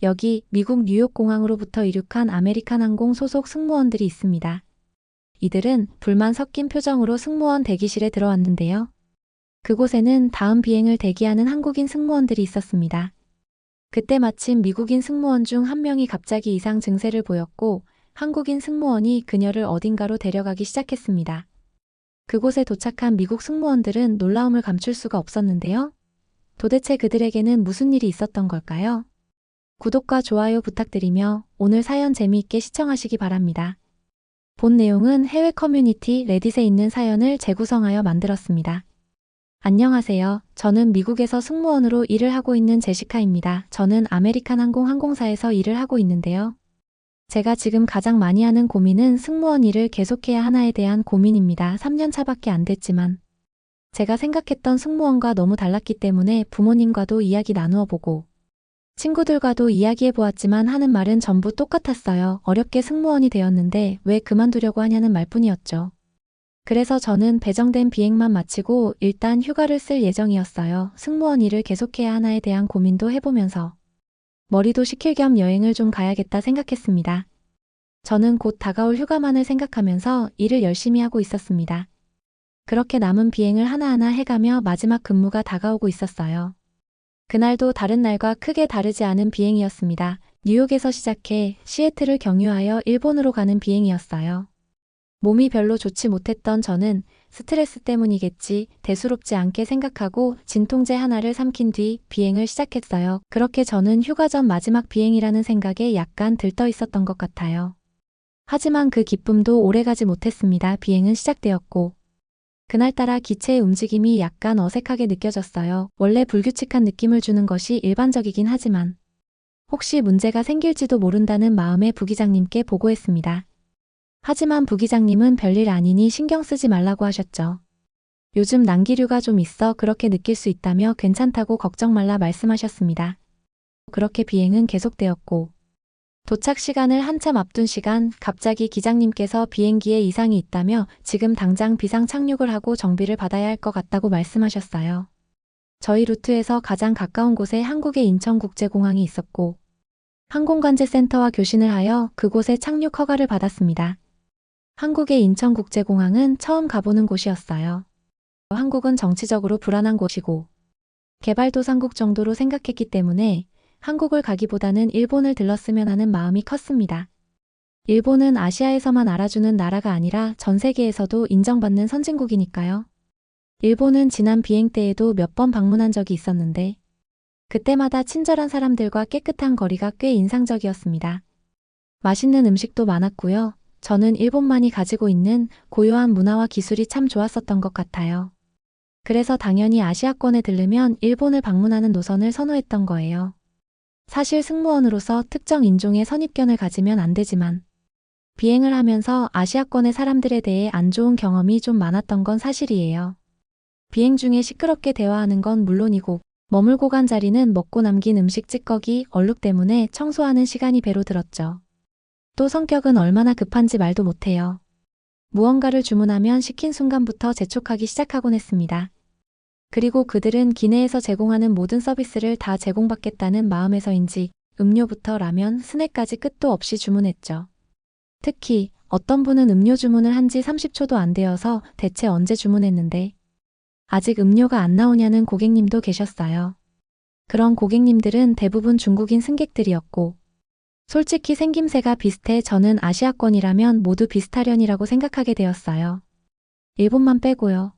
여기 미국 뉴욕 공항으로부터 이륙한 아메리칸 항공 소속 승무원들이 있습니다. 이들은 불만 섞인 표정으로 승무원 대기실에 들어왔는데요. 그곳에는 다음 비행을 대기하는 한국인 승무원들이 있었습니다. 그때 마침 미국인 승무원 중 한 명이 갑자기 이상 증세를 보였고 한국인 승무원이 그녀를 어딘가로 데려가기 시작했습니다. 그곳에 도착한 미국 승무원들은 놀라움을 감출 수가 없었는데요. 도대체 그들에게는 무슨 일이 있었던 걸까요? 구독과 좋아요 부탁드리며 오늘 사연 재미있게 시청하시기 바랍니다. 본 내용은 해외 커뮤니티 레딧에 있는 사연을 재구성하여 만들었습니다. 안녕하세요. 저는 미국에서 승무원으로 일을 하고 있는 제시카입니다. 저는 아메리칸 항공 항공사에서 일을 하고 있는데요. 제가 지금 가장 많이 하는 고민은 승무원 일을 계속해야 하나에 대한 고민입니다. 3년 차밖에 안 됐지만 제가 생각했던 승무원과 너무 달랐기 때문에 부모님과도 이야기 나누어 보고 친구들과도 이야기해 보았지만 하는 말은 전부 똑같았어요. 어렵게 승무원이 되었는데 왜 그만두려고 하냐는 말뿐이었죠. 그래서 저는 배정된 비행만 마치고 일단 휴가를 쓸 예정이었어요. 승무원 일을 계속해야 하나에 대한 고민도 해보면서 머리도 식힐 겸 여행을 좀 가야겠다 생각했습니다. 저는 곧 다가올 휴가만을 생각하면서 일을 열심히 하고 있었습니다. 그렇게 남은 비행을 하나하나 해가며 마지막 근무가 다가오고 있었어요. 그날도 다른 날과 크게 다르지 않은 비행이었습니다. 뉴욕에서 시작해 시애틀을 경유하여 일본으로 가는 비행이었어요. 몸이 별로 좋지 못했던 저는 스트레스 때문이겠지 대수롭지 않게 생각하고 진통제 하나를 삼킨 뒤 비행을 시작했어요. 그렇게 저는 휴가 전 마지막 비행이라는 생각에 약간 들떠 있었던 것 같아요. 하지만 그 기쁨도 오래가지 못했습니다. 비행은 시작되었고 그날따라 기체의 움직임이 약간 어색하게 느껴졌어요. 원래 불규칙한 느낌을 주는 것이 일반적이긴 하지만 혹시 문제가 생길지도 모른다는 마음에 부기장님께 보고했습니다. 하지만 부기장님은 별일 아니니 신경 쓰지 말라고 하셨죠. 요즘 난기류가 좀 있어 그렇게 느낄 수 있다며 괜찮다고 걱정 말라 말씀하셨습니다. 그렇게 비행은 계속되었고 도착 시간을 한참 앞둔 시간 갑자기 기장님께서 비행기에 이상이 있다며 지금 당장 비상 착륙을 하고 정비를 받아야 할 것 같다고 말씀하셨어요. 저희 루트에서 가장 가까운 곳에 한국의 인천국제공항이 있었고 항공관제센터와 교신을 하여 그곳에 착륙 허가를 받았습니다. 한국의 인천국제공항은 처음 가보는 곳이었어요. 한국은 정치적으로 불안한 곳이고 개발도상국 정도로 생각했기 때문에 한국을 가기보다는 일본을 들렀으면 하는 마음이 컸습니다. 일본은 아시아에서만 알아주는 나라가 아니라 전 세계에서도 인정받는 선진국이니까요. 일본은 지난 비행 때에도 몇 번 방문한 적이 있었는데 그때마다 친절한 사람들과 깨끗한 거리가 꽤 인상적이었습니다. 맛있는 음식도 많았고요. 저는 일본만이 가지고 있는 고유한 문화와 기술이 참 좋았었던 것 같아요. 그래서 당연히 아시아권에 들르면 일본을 방문하는 노선을 선호했던 거예요. 사실 승무원으로서 특정 인종의 선입견을 가지면 안 되지만 비행을 하면서 아시아권의 사람들에 대해 안 좋은 경험이 좀 많았던 건 사실이에요. 비행 중에 시끄럽게 대화하는 건 물론이고 머물고 간 자리는 먹고 남긴 음식 찌꺼기, 얼룩 때문에 청소하는 시간이 배로 들었죠. 또 성격은 얼마나 급한지 말도 못해요. 무언가를 주문하면 시킨 순간부터 재촉하기 시작하곤 했습니다. 그리고 그들은 기내에서 제공하는 모든 서비스를 다 제공받겠다는 마음에서인지 음료부터 라면, 스낵까지 끝도 없이 주문했죠. 특히 어떤 분은 음료 주문을 한 지 30초도 안 되어서 대체 언제 주문했는데 아직 음료가 안 나오냐는 고객님도 계셨어요. 그런 고객님들은 대부분 중국인 승객들이었고 솔직히 생김새가 비슷해 저는 아시아권이라면 모두 비슷하려니라고 생각하게 되었어요. 일본만 빼고요.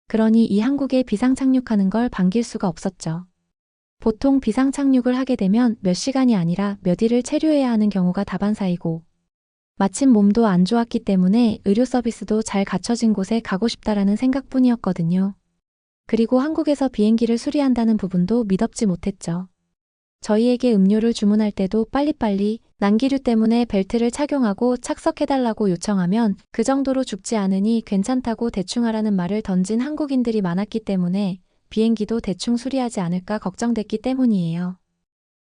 그러니 이 한국에 비상착륙하는 걸 반길 수가 없었죠. 보통 비상착륙을 하게 되면 몇 시간이 아니라 몇 일을 체류해야 하는 경우가 다반사이고 마침 몸도 안 좋았기 때문에 의료 서비스도 잘 갖춰진 곳에 가고 싶다라는 생각뿐이었거든요. 그리고 한국에서 비행기를 수리한다는 부분도 믿업지 못했죠. 저희에게 음료를 주문할 때도 빨리빨리 난기류 때문에 벨트를 착용하고 착석해달라고 요청하면 그 정도로 죽지 않으니 괜찮다고 대충 하라는 말을 던진 한국인들이 많았기 때문에 비행기도 대충 수리하지 않을까 걱정됐기 때문이에요.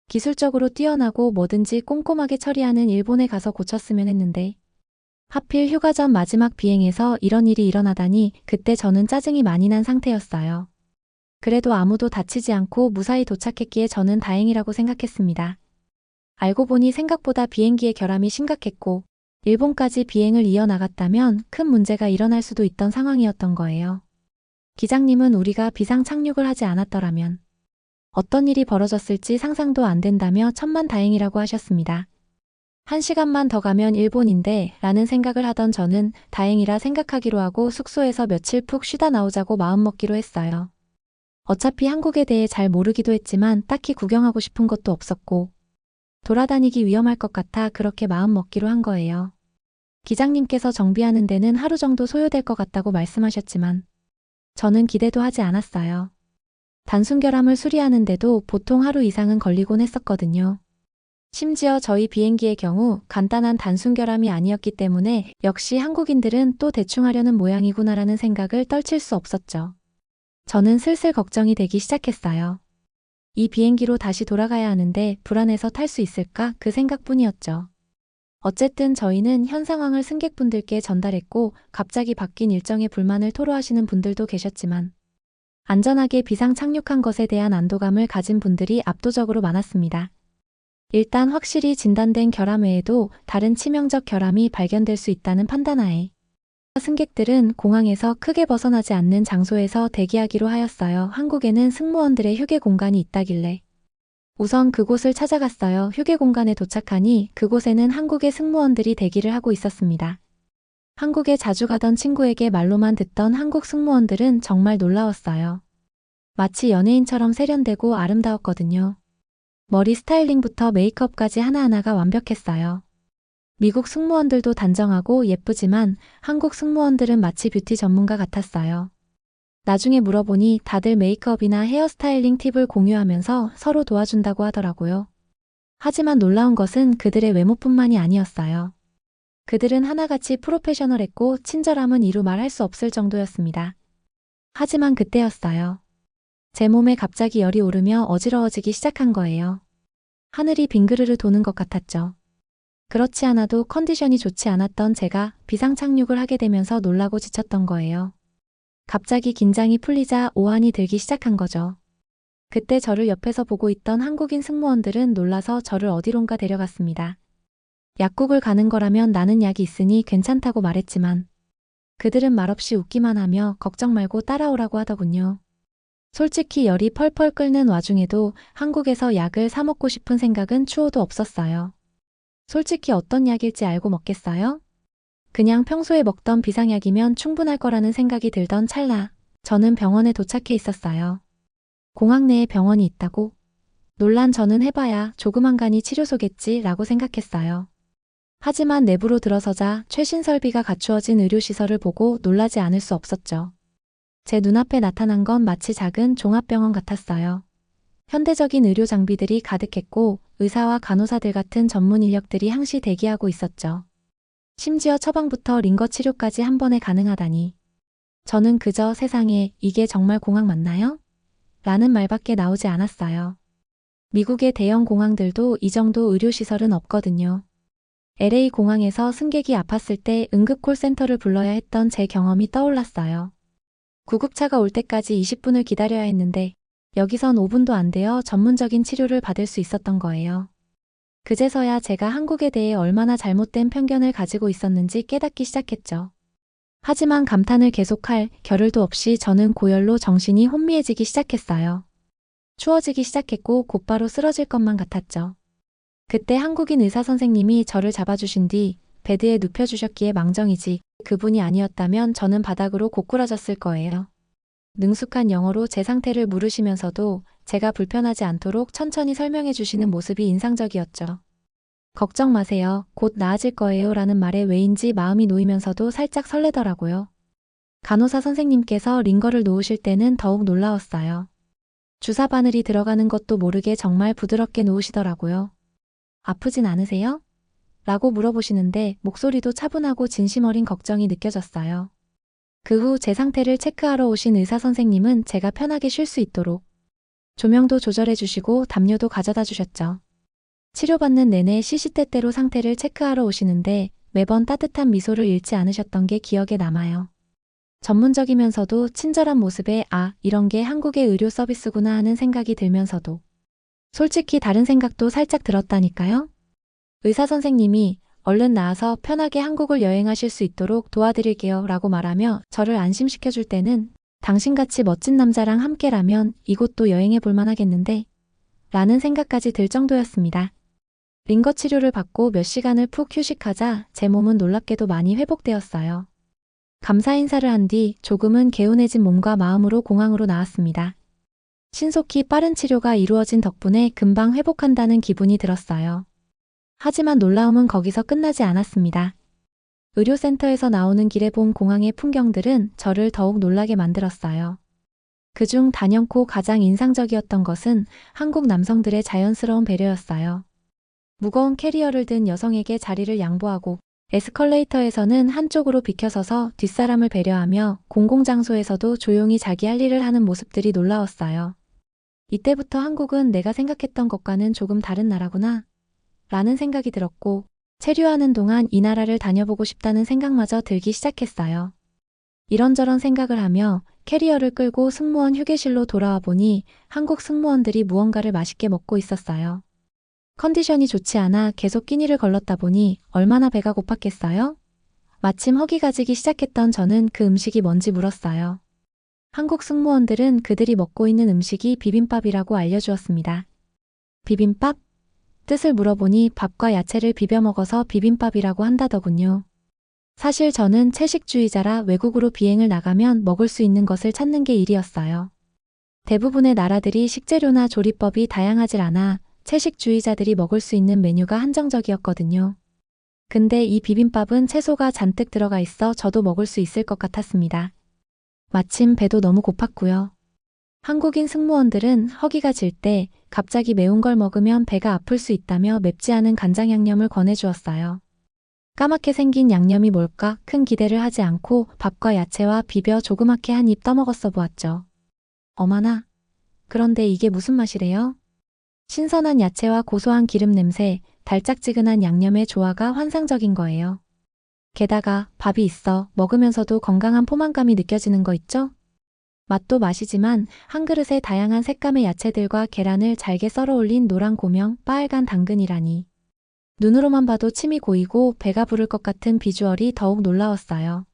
기술적으로 뛰어나고 뭐든지 꼼꼼하게 처리하는 일본에 가서 고쳤으면 했는데 하필 휴가 전 마지막 비행에서 이런 일이 일어나다니 그때 저는 짜증이 많이 난 상태였어요. 그래도 아무도 다치지 않고 무사히 도착했기에 저는 다행이라고 생각했습니다. 알고 보니 생각보다 비행기의 결함이 심각했고 일본까지 비행을 이어나갔다면 큰 문제가 일어날 수도 있던 상황이었던 거예요. 기장님은 우리가 비상 착륙을 하지 않았더라면 어떤 일이 벌어졌을지 상상도 안 된다며 천만다행이라고 하셨습니다. 1시간만 더 가면 일본인데 라는 생각을 하던 저는 다행이라 생각하기로 하고 숙소에서 며칠 푹 쉬다 나오자고 마음먹기로 했어요. 어차피 한국에 대해 잘 모르기도 했지만 딱히 구경하고 싶은 것도 없었고 돌아다니기 위험할 것 같아 그렇게 마음먹기로 한 거예요. 기장님께서 정비하는 데는 하루 정도 소요될 것 같다고 말씀하셨지만 저는 기대도 하지 않았어요. 단순결함을 수리하는데도 보통 하루 이상은 걸리곤 했었거든요. 심지어 저희 비행기의 경우 간단한 단순결함이 아니었기 때문에 역시 한국인들은 또 대충 하려는 모양이구나라는 생각을 떨칠 수 없었죠. 저는 슬슬 걱정이 되기 시작했어요. 이 비행기로 다시 돌아가야 하는데 불안해서 탈 수 있을까? 그 생각뿐이었죠. 어쨌든 저희는 현 상황을 승객분들께 전달했고 갑자기 바뀐 일정에 불만을 토로하시는 분들도 계셨지만 안전하게 비상 착륙한 것에 대한 안도감을 가진 분들이 압도적으로 많았습니다. 일단 확실히 진단된 결함 외에도 다른 치명적 결함이 발견될 수 있다는 판단하에 승객들은 공항에서 크게 벗어나지 않는 장소에서 대기하기로 하였어요. 한국에는 승무원들의 휴게 공간이 있다길래 우선 그곳을 찾아갔어요. 휴게 공간에 도착하니 그곳에는 한국의 승무원들이 대기를 하고 있었습니다. 한국에 자주 가던 친구에게 말로만 듣던 한국 승무원들은 정말 놀라웠어요. 마치 연예인처럼 세련되고 아름다웠거든요. 머리 스타일링부터 메이크업까지 하나하나가 완벽했어요. 미국 승무원들도 단정하고 예쁘지만 한국 승무원들은 마치 뷰티 전문가 같았어요. 나중에 물어보니 다들 메이크업이나 헤어스타일링 팁을 공유하면서 서로 도와준다고 하더라고요. 하지만 놀라운 것은 그들의 외모뿐만이 아니었어요. 그들은 하나같이 프로페셔널했고 친절함은 이루 말할 수 없을 정도였습니다. 하지만 그때였어요. 제 몸에 갑자기 열이 오르며 어지러워지기 시작한 거예요. 하늘이 빙그르르 도는 것 같았죠. 그렇지 않아도 컨디션이 좋지 않았던 제가 비상 착륙을 하게 되면서 놀라고 지쳤던 거예요. 갑자기 긴장이 풀리자 오한이 들기 시작한 거죠. 그때 저를 옆에서 보고 있던 한국인 승무원들은 놀라서 저를 어디론가 데려갔습니다. 약국을 가는 거라면 나는 약이 있으니 괜찮다고 말했지만 그들은 말없이 웃기만 하며 걱정 말고 따라오라고 하더군요. 솔직히 열이 펄펄 끓는 와중에도 한국에서 약을 사 먹고 싶은 생각은 추호도 없었어요. 솔직히 어떤 약일지 알고 먹겠어요? 그냥 평소에 먹던 비상약이면 충분할 거라는 생각이 들던 찰나 저는 병원에 도착해 있었어요. 공항 내에 병원이 있다고? 놀란 저는 해봐야 조그만 간이 치료소겠지 라고 생각했어요. 하지만 내부로 들어서자 최신 설비가 갖추어진 의료시설을 보고 놀라지 않을 수 없었죠. 제 눈앞에 나타난 건 마치 작은 종합병원 같았어요. 현대적인 의료 장비들이 가득했고 의사와 간호사들 같은 전문 인력들이 항시 대기하고 있었죠. 심지어 처방부터 링거 치료까지 한 번에 가능하다니. 저는 그저 세상에 이게 정말 공항 맞나요? 라는 말밖에 나오지 않았어요. 미국의 대형 공항들도 이 정도 의료시설은 없거든요. LA 공항에서 승객이 아팠을 때 응급 콜센터를 불러야 했던 제 경험이 떠올랐어요. 구급차가 올 때까지 20분을 기다려야 했는데 여기선 5분도 안 되어 전문적인 치료를 받을 수 있었던 거예요. 그제서야 제가 한국에 대해 얼마나 잘못된 편견을 가지고 있었는지 깨닫기 시작했죠. 하지만 감탄을 계속할 겨를도 없이 저는 고열로 정신이 혼미해지기 시작했어요. 추워지기 시작했고 곧바로 쓰러질 것만 같았죠. 그때 한국인 의사 선생님이 저를 잡아주신 뒤 베드에 눕혀주셨기에 망정이지 그분이 아니었다면 저는 바닥으로 고꾸라졌을 거예요. 능숙한 영어로 제 상태를 물으시면서도 제가 불편하지 않도록 천천히 설명해 주시는 모습이 인상적이었죠. 걱정 마세요. 곧 나아질 거예요 라는 말에 왜인지 마음이 놓이면서도 살짝 설레더라고요. 간호사 선생님께서 링거를 놓으실 때는 더욱 놀라웠어요. 주사 바늘이 들어가는 것도 모르게 정말 부드럽게 놓으시더라고요. 아프진 않으세요? 라고 물어보시는데 목소리도 차분하고 진심 어린 걱정이 느껴졌어요. 그 후 제 상태를 체크하러 오신 의사 선생님은 제가 편하게 쉴 수 있도록 조명도 조절해 주시고 담요도 가져다 주셨죠. 치료받는 내내 시시때때로 상태를 체크하러 오시는데 매번 따뜻한 미소를 잃지 않으셨던 게 기억에 남아요. 전문적이면서도 친절한 모습에 아, 이런 게 한국의 의료 서비스구나 하는 생각이 들면서도 솔직히 다른 생각도 살짝 들었다니까요. 의사 선생님이 얼른 나와서 편하게 한국을 여행하실 수 있도록 도와드릴게요 라고 말하며 저를 안심시켜줄 때는 당신같이 멋진 남자랑 함께라면 이곳도 여행해 볼 만하겠는데 라는 생각까지 들 정도였습니다. 링거 치료를 받고 몇 시간을 푹 휴식하자 제 몸은 놀랍게도 많이 회복되었어요. 감사 인사를 한 뒤 조금은 개운해진 몸과 마음으로 공항으로 나왔습니다. 신속히 빠른 치료가 이루어진 덕분에 금방 회복한다는 기분이 들었어요. 하지만 놀라움은 거기서 끝나지 않았습니다. 의료센터에서 나오는 길에 본 공항의 풍경들은 저를 더욱 놀라게 만들었어요. 그중 단연코 가장 인상적이었던 것은 한국 남성들의 자연스러운 배려였어요. 무거운 캐리어를 든 여성에게 자리를 양보하고 에스컬레이터에서는 한쪽으로 비켜서서 뒷사람을 배려하며 공공장소에서도 조용히 자기 할 일을 하는 모습들이 놀라웠어요. 이때부터 한국은 내가 생각했던 것과는 조금 다른 나라구나 라는 생각이 들었고 체류하는 동안 이 나라를 다녀보고 싶다는 생각마저 들기 시작했어요. 이런저런 생각을 하며 캐리어를 끌고 승무원 휴게실로 돌아와 보니 한국 승무원들이 무언가를 맛있게 먹고 있었어요. 컨디션이 좋지 않아 계속 끼니를 걸렀다 보니 얼마나 배가 고팠겠어요? 마침 허기가 지기 시작했던 저는 그 음식이 뭔지 물었어요. 한국 승무원들은 그들이 먹고 있는 음식이 비빔밥이라고 알려주었습니다. 비빔밥? 뜻을 물어보니 밥과 야채를 비벼 먹어서 비빔밥이라고 한다더군요. 사실 저는 채식주의자라 외국으로 비행을 나가면 먹을 수 있는 것을 찾는 게 일이었어요. 대부분의 나라들이 식재료나 조리법이 다양하질 않아 채식주의자들이 먹을 수 있는 메뉴가 한정적이었거든요. 근데 이 비빔밥은 채소가 잔뜩 들어가 있어 저도 먹을 수 있을 것 같았습니다. 마침 배도 너무 고팠고요. 한국인 승무원들은 허기가 질 때 갑자기 매운 걸 먹으면 배가 아플 수 있다며 맵지 않은 간장 양념을 권해주었어요. 까맣게 생긴 양념이 뭘까 큰 기대를 하지 않고 밥과 야채와 비벼 조그맣게 한 입 떠먹었어 보았죠. 어머나, 그런데 이게 무슨 맛이래요? 신선한 야채와 고소한 기름 냄새, 달짝지근한 양념의 조화가 환상적인 거예요. 게다가 밥이 있어 먹으면서도 건강한 포만감이 느껴지는 거 있죠? 맛도 맛이지만 한 그릇에 다양한 색감의 야채들과 계란을 잘게 썰어 올린 노란 고명, 빨간 당근이라니. 눈으로만 봐도 침이 고이고 배가 부를 것 같은 비주얼이 더욱 놀라웠어요.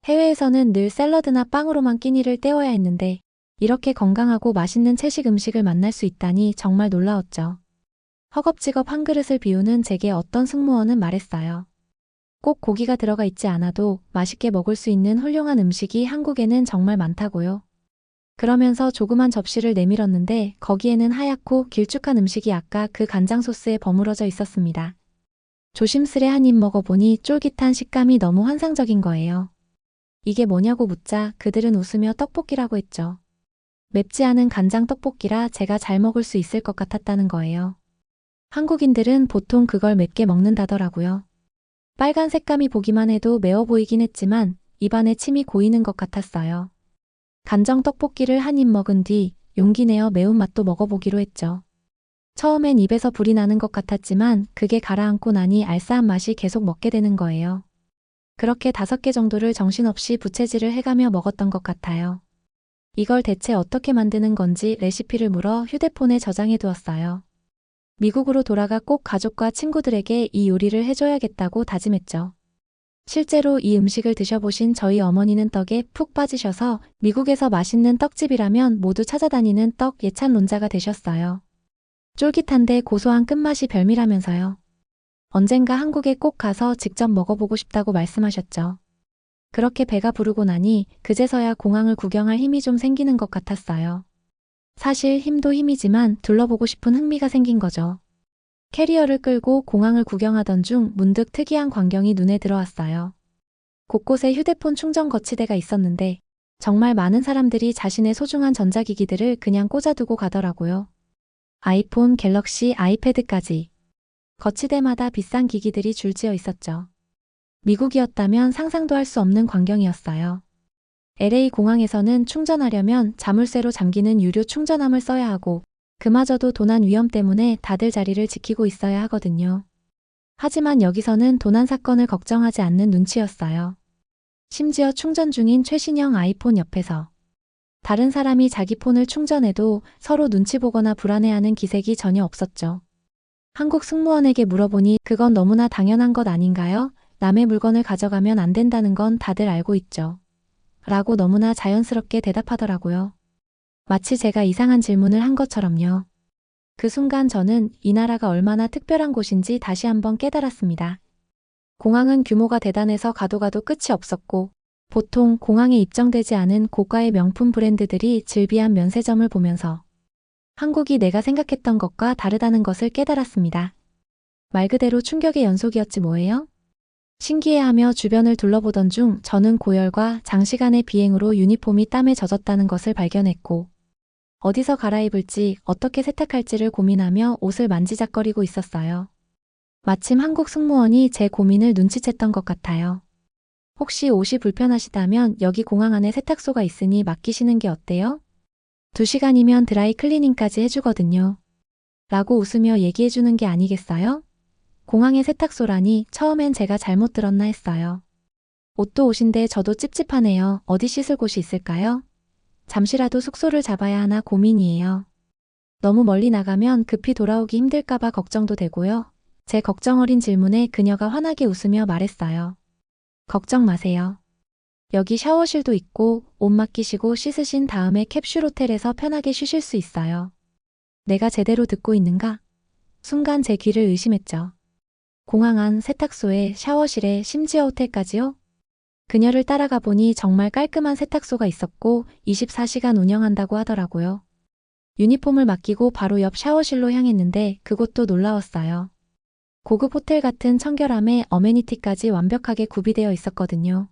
해외에서는 늘 샐러드나 빵으로만 끼니를 때워야 했는데 이렇게 건강하고 맛있는 채식 음식을 만날 수 있다니 정말 놀라웠죠. 허겁지겁 한 그릇을 비우는 제게 어떤 승무원은 말했어요. 꼭 고기가 들어가 있지 않아도 맛있게 먹을 수 있는 훌륭한 음식이 한국에는 정말 많다고요. 그러면서 조그만 접시를 내밀었는데 거기에는 하얗고 길쭉한 음식이 아까 그 간장 소스에 버무려져 있었습니다. 조심스레 한 입 먹어보니 쫄깃한 식감이 너무 환상적인 거예요. 이게 뭐냐고 묻자 그들은 웃으며 떡볶이라고 했죠. 맵지 않은 간장 떡볶이라 제가 잘 먹을 수 있을 것 같았다는 거예요. 한국인들은 보통 그걸 맵게 먹는다더라고요. 빨간 색감이 보기만 해도 매워 보이긴 했지만 입안에 침이 고이는 것 같았어요. 간장 떡볶이를 한 입 먹은 뒤 용기 내어 매운맛도 먹어보기로 했죠. 처음엔 입에서 불이 나는 것 같았지만 그게 가라앉고 나니 알싸한 맛이 계속 먹게 되는 거예요. 그렇게 5개 정도를 정신없이 부채질을 해가며 먹었던 것 같아요. 이걸 대체 어떻게 만드는 건지 레시피를 물어 휴대폰에 저장해 두었어요. 미국으로 돌아가 꼭 가족과 친구들에게 이 요리를 해줘야겠다고 다짐했죠. 실제로 이 음식을 드셔보신 저희 어머니는 떡에 푹 빠지셔서 미국에서 맛있는 떡집이라면 모두 찾아다니는 떡 예찬론자가 되셨어요. 쫄깃한데 고소한 끝맛이 별미라면서요. 언젠가 한국에 꼭 가서 직접 먹어보고 싶다고 말씀하셨죠. 그렇게 배가 부르고 나니 그제서야 공항을 구경할 힘이 좀 생기는 것 같았어요. 사실 힘도 힘이지만 둘러보고 싶은 흥미가 생긴 거죠. 캐리어를 끌고 공항을 구경하던 중 문득 특이한 광경이 눈에 들어왔어요. 곳곳에 휴대폰 충전 거치대가 있었는데 정말 많은 사람들이 자신의 소중한 전자기기들을 그냥 꽂아두고 가더라고요. 아이폰, 갤럭시, 아이패드까지. 거치대마다 비싼 기기들이 줄지어 있었죠. 미국이었다면 상상도 할 수 없는 광경이었어요. LA 공항에서는 충전하려면 자물쇠로 잠기는 유료 충전함을 써야 하고 그마저도 도난 위험 때문에 다들 자리를 지키고 있어야 하거든요. 하지만 여기서는 도난 사건을 걱정하지 않는 눈치였어요. 심지어 충전 중인 최신형 아이폰 옆에서 다른 사람이 자기 폰을 충전해도 서로 눈치 보거나 불안해하는 기색이 전혀 없었죠. 한국 승무원에게 물어보니 그건 너무나 당연한 것 아닌가요? 남의 물건을 가져가면 안 된다는 건 다들 알고 있죠. 라고 너무나 자연스럽게 대답하더라고요. 마치 제가 이상한 질문을 한 것처럼요. 그 순간 저는 이 나라가 얼마나 특별한 곳인지 다시 한번 깨달았습니다. 공항은 규모가 대단해서 가도 끝이 없었고, 보통 공항에 입점되지 않은 고가의 명품 브랜드들이 즐비한 면세점을 보면서 한국이 내가 생각했던 것과 다르다는 것을 깨달았습니다. 말 그대로 충격의 연속이었지 뭐예요? 신기해하며 주변을 둘러보던 중 저는 고열과 장시간의 비행으로 유니폼이 땀에 젖었다는 것을 발견했고, 어디서 갈아입을지 어떻게 세탁할지를 고민하며 옷을 만지작거리고 있었어요. 마침 한국 승무원이 제 고민을 눈치챘던 것 같아요. 혹시 옷이 불편하시다면 여기 공항 안에 세탁소가 있으니 맡기시는 게 어때요? 2시간이면 드라이 클리닝까지 해주거든요. 라고 웃으며 얘기해주는 게 아니겠어요? 공항에 세탁소라니 처음엔 제가 잘못 들었나 했어요. 옷도 옷인데 저도 찝찝하네요. 어디 씻을 곳이 있을까요? 잠시라도 숙소를 잡아야 하나 고민이에요. 너무 멀리 나가면 급히 돌아오기 힘들까봐 걱정도 되고요. 제 걱정 어린 질문에 그녀가 환하게 웃으며 말했어요. 걱정 마세요. 여기 샤워실도 있고 옷 맡기시고 씻으신 다음에 캡슐 호텔에서 편하게 쉬실 수 있어요. 내가 제대로 듣고 있는가? 순간 제 귀를 의심했죠. 공항 안 세탁소에 샤워실에 심지어 호텔까지요? 그녀를 따라가 보니 정말 깔끔한 세탁소가 있었고 24시간 운영한다고 하더라고요. 유니폼을 맡기고 바로 옆 샤워실로 향했는데 그곳도 놀라웠어요. 고급 호텔 같은 청결함에 어메니티까지 완벽하게 구비되어 있었거든요.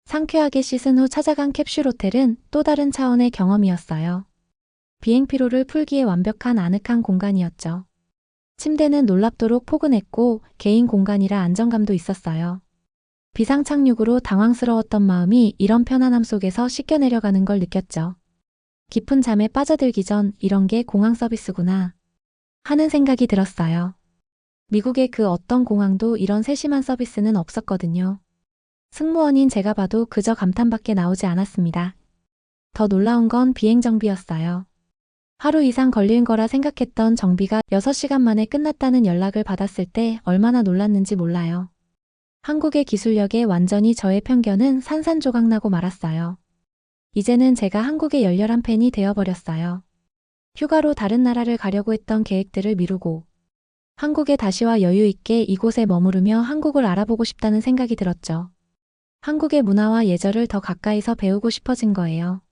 상쾌하게 씻은 후 찾아간 캡슐 호텔은 또 다른 차원의 경험이었어요. 비행 피로를 풀기에 완벽한 아늑한 공간이었죠. 침대는 놀랍도록 포근했고 개인 공간이라 안정감도 있었어요. 비상 착륙으로 당황스러웠던 마음이 이런 편안함 속에서 씻겨 내려가는 걸 느꼈죠. 깊은 잠에 빠져들기 전 이런 게 공항 서비스구나 하는 생각이 들었어요. 미국의 그 어떤 공항도 이런 세심한 서비스는 없었거든요. 승무원인 제가 봐도 그저 감탄밖에 나오지 않았습니다. 더 놀라운 건 비행 정비였어요. 하루 이상 걸릴 거라 생각했던 정비가 6시간 만에 끝났다는 연락을 받았을 때 얼마나 놀랐는지 몰라요. 한국의 기술력에 완전히 저의 편견은 산산조각나고 말았어요. 이제는 제가 한국의 열렬한 팬이 되어버렸어요. 휴가로 다른 나라를 가려고 했던 계획들을 미루고 한국에 다시 와 여유 있게 이곳에 머무르며 한국을 알아보고 싶다는 생각이 들었죠. 한국의 문화와 예절을 더 가까이서 배우고 싶어진 거예요.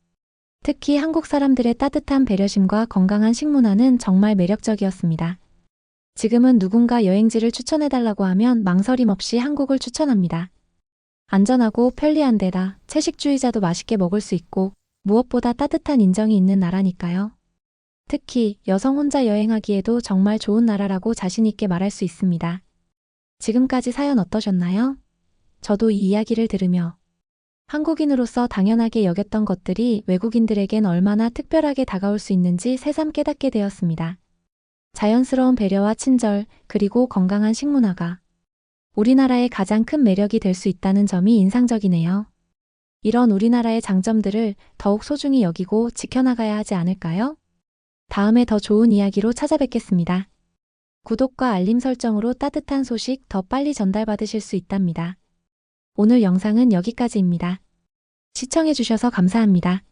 특히 한국 사람들의 따뜻한 배려심과 건강한 식문화는 정말 매력적이었습니다. 지금은 누군가 여행지를 추천해달라고 하면 망설임 없이 한국을 추천합니다. 안전하고 편리한 데다 채식주의자도 맛있게 먹을 수 있고 무엇보다 따뜻한 인정이 있는 나라니까요. 특히 여성 혼자 여행하기에도 정말 좋은 나라라고 자신 있게 말할 수 있습니다. 지금까지 사연 어떠셨나요? 저도 이 이야기를 들으며 한국인으로서 당연하게 여겼던 것들이 외국인들에겐 얼마나 특별하게 다가올 수 있는지 새삼 깨닫게 되었습니다. 자연스러운 배려와 친절, 그리고 건강한 식문화가 우리나라의 가장 큰 매력이 될 수 있다는 점이 인상적이네요. 이런 우리나라의 장점들을 더욱 소중히 여기고 지켜나가야 하지 않을까요? 다음에 더 좋은 이야기로 찾아뵙겠습니다. 구독과 알림 설정으로 따뜻한 소식 더 빨리 전달받으실 수 있답니다. 오늘 영상은 여기까지입니다. 시청해주셔서 감사합니다.